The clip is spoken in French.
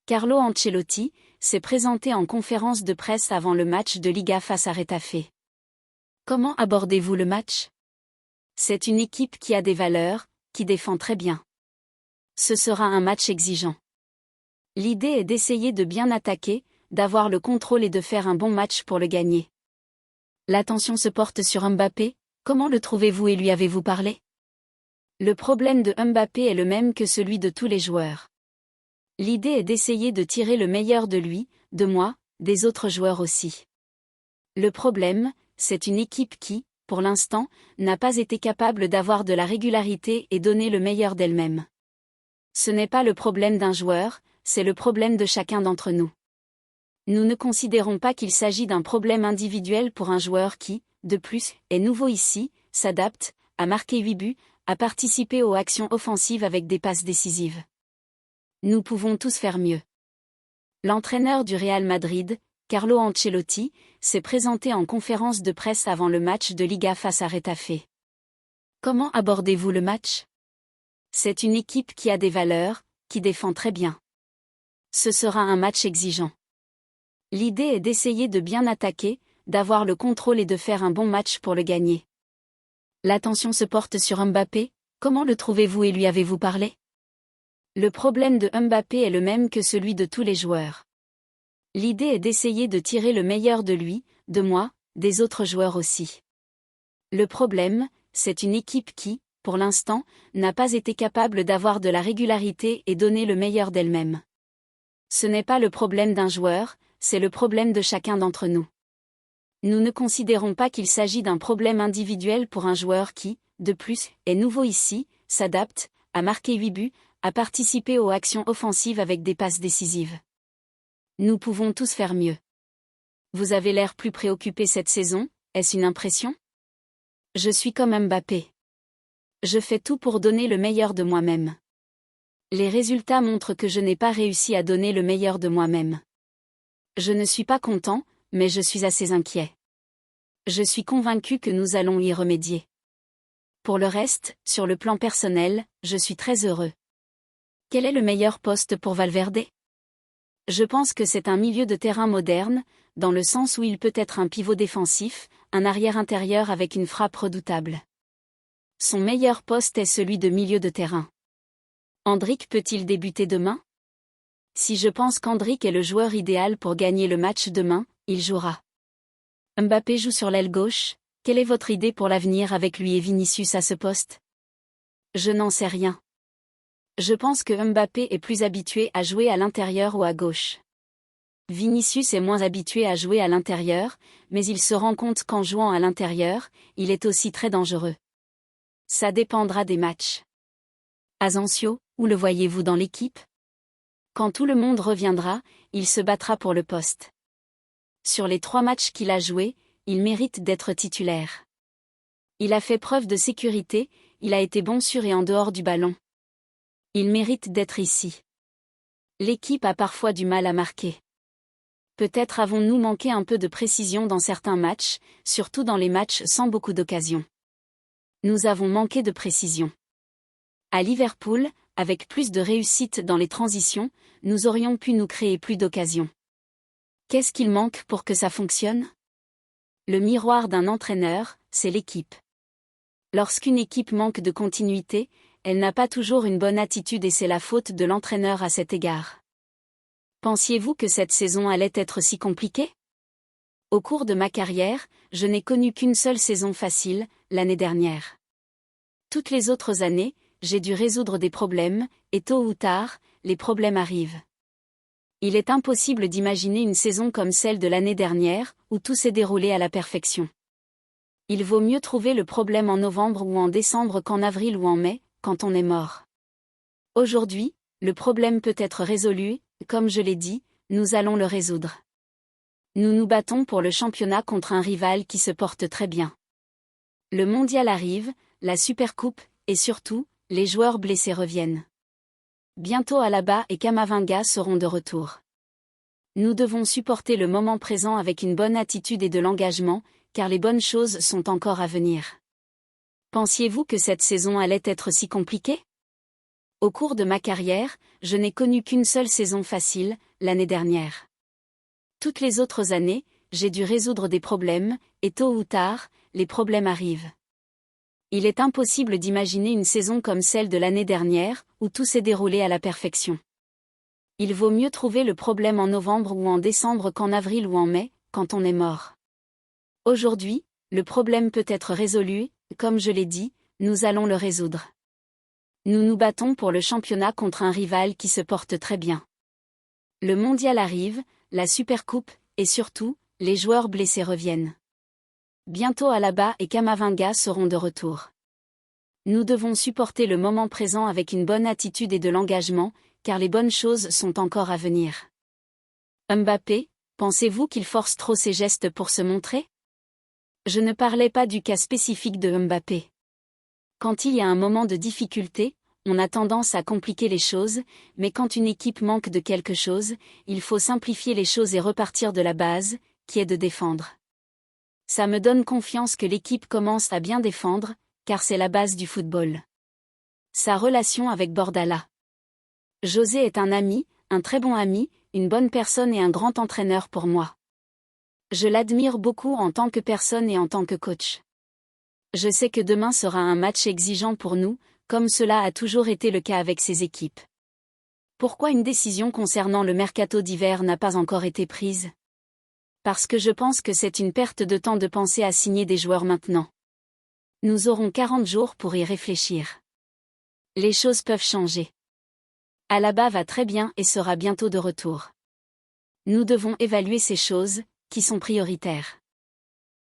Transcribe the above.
Carlo Ancelotti s'est présenté en conférence de presse avant le match de Liga face à Retafe. Comment abordez-vous le match? C'est une équipe qui a des valeurs, qui défend très bien. Ce sera un match exigeant. L'idée est d'essayer de bien attaquer, d'avoir le contrôle et de faire un bon match pour le gagner. L'attention se porte sur Mbappé, comment le trouvez-vous et lui avez-vous parlé? Le problème de Mbappé est le même que celui de tous les joueurs. L'idée est d'essayer de tirer le meilleur de lui, de moi, des autres joueurs aussi. Le problème, c'est une équipe qui, pour l'instant, n'a pas été capable d'avoir de la régularité et donner le meilleur d'elle-même. Ce n'est pas le problème d'un joueur, c'est le problème de chacun d'entre nous. Nous ne considérons pas qu'il s'agit d'un problème individuel pour un joueur qui, de plus, est nouveau ici, s'adapte, a marqué 8 buts, a participé aux actions offensives avec des passes décisives. Nous pouvons tous faire mieux. L'entraîneur du Real Madrid, Carlo Ancelotti, s'est présenté en conférence de presse avant le match de Liga face à Retafe. Comment abordez-vous le match? C'est une équipe qui a des valeurs, qui défend très bien. Ce sera un match exigeant. L'idée est d'essayer de bien attaquer, d'avoir le contrôle et de faire un bon match pour le gagner. L'attention se porte sur Mbappé, comment le trouvez-vous et lui avez-vous parlé? Le problème de Mbappé est le même que celui de tous les joueurs. L'idée est d'essayer de tirer le meilleur de lui, de moi, des autres joueurs aussi. Le problème, c'est une équipe qui, pour l'instant, n'a pas été capable d'avoir de la régularité et donner le meilleur d'elle-même. Ce n'est pas le problème d'un joueur, c'est le problème de chacun d'entre nous. Nous ne considérons pas qu'il s'agit d'un problème individuel pour un joueur qui, de plus, est nouveau ici, s'adapte, a marqué 8 buts, a participé aux actions offensives avec des passes décisives. Nous pouvons tous faire mieux. Vous avez l'air plus préoccupé cette saison, est-ce une impression? Je suis comme Mbappé. Je fais tout pour donner le meilleur de moi-même. Les résultats montrent que je n'ai pas réussi à donner le meilleur de moi-même. Je ne suis pas content, mais je suis assez inquiet. Je suis convaincu que nous allons y remédier. Pour le reste, sur le plan personnel, je suis très heureux. Quel est le meilleur poste pour Valverde? Je pense que c'est un milieu de terrain moderne, dans le sens où il peut être un pivot défensif, un arrière intérieur avec une frappe redoutable. Son meilleur poste est celui de milieu de terrain. Endrick peut-il débuter demain? Si je pense qu'Endrick est le joueur idéal pour gagner le match demain, il jouera. Mbappé joue sur l'aile gauche, quelle est votre idée pour l'avenir avec lui et Vinicius à ce poste? Je n'en sais rien. Je pense que Mbappé est plus habitué à jouer à l'intérieur ou à gauche. Vinicius est moins habitué à jouer à l'intérieur, mais il se rend compte qu'en jouant à l'intérieur, il est aussi très dangereux. Ça dépendra des matchs. Asensio, où le voyez-vous dans l'équipe? Quand tout le monde reviendra, il se battra pour le poste. Sur les 3 matchs qu'il a joués, il mérite d'être titulaire. Il a fait preuve de sécurité, il a été bon sur et en dehors du ballon. Il mérite d'être ici. L'équipe a parfois du mal à marquer. Peut-être avons-nous manqué un peu de précision dans certains matchs, surtout dans les matchs sans beaucoup d'occasions. Nous avons manqué de précision. À Liverpool, avec plus de réussite dans les transitions, nous aurions pu nous créer plus d'occasions. Qu'est-ce qu'il manque pour que ça fonctionne? Le miroir d'un entraîneur, c'est l'équipe. Lorsqu'une équipe manque de continuité, elle n'a pas toujours une bonne attitude et c'est la faute de l'entraîneur à cet égard. Pensiez-vous que cette saison allait être si compliquée? Au cours de ma carrière, je n'ai connu qu'une seule saison facile, l'année dernière. Toutes les autres années, j'ai dû résoudre des problèmes, et tôt ou tard, les problèmes arrivent. Il est impossible d'imaginer une saison comme celle de l'année dernière, où tout s'est déroulé à la perfection. Il vaut mieux trouver le problème en novembre ou en décembre qu'en avril ou en mai, quand on est mort. Aujourd'hui, le problème peut être résolu, comme je l'ai dit, nous allons le résoudre. Nous nous battons pour le championnat contre un rival qui se porte très bien. Le mondial arrive, la Supercoupe, et surtout, les joueurs blessés reviennent. Bientôt Alaba et Camavinga seront de retour. Nous devons supporter le moment présent avec une bonne attitude et de l'engagement, car les bonnes choses sont encore à venir. Pensiez-vous que cette saison allait être si compliquée? Au cours de ma carrière, je n'ai connu qu'une seule saison facile, l'année dernière. Toutes les autres années, j'ai dû résoudre des problèmes, et tôt ou tard, les problèmes arrivent. Il est impossible d'imaginer une saison comme celle de l'année dernière, où tout s'est déroulé à la perfection. Il vaut mieux trouver le problème en novembre ou en décembre qu'en avril ou en mai, quand on est mort. Aujourd'hui, le problème peut être résolu, comme je l'ai dit, nous allons le résoudre. Nous nous battons pour le championnat contre un rival qui se porte très bien. Le mondial arrive, la Supercoupe, et surtout, les joueurs blessés reviennent. Bientôt Alaba et Camavinga seront de retour. Nous devons supporter le moment présent avec une bonne attitude et de l'engagement, car les bonnes choses sont encore à venir. Mbappé, pensez-vous qu'il force trop ses gestes pour se montrer? Je ne parlais pas du cas spécifique de Mbappé. Quand il y a un moment de difficulté, on a tendance à compliquer les choses, mais quand une équipe manque de quelque chose, il faut simplifier les choses et repartir de la base, qui est de défendre. Ça me donne confiance que l'équipe commence à bien défendre, car c'est la base du football. Sa relation avec Bordala. José est un ami, un très bon ami, une bonne personne et un grand entraîneur pour moi. Je l'admire beaucoup en tant que personne et en tant que coach. Je sais que demain sera un match exigeant pour nous, comme cela a toujours été le cas avec ses équipes. Pourquoi une décision concernant le mercato d'hiver n'a pas encore été prise? Parce que je pense que c'est une perte de temps de penser à signer des joueurs maintenant. Nous aurons 40 jours pour y réfléchir. Les choses peuvent changer. Alaba va très bien et sera bientôt de retour. Nous devons évaluer ces choses, qui sont prioritaires.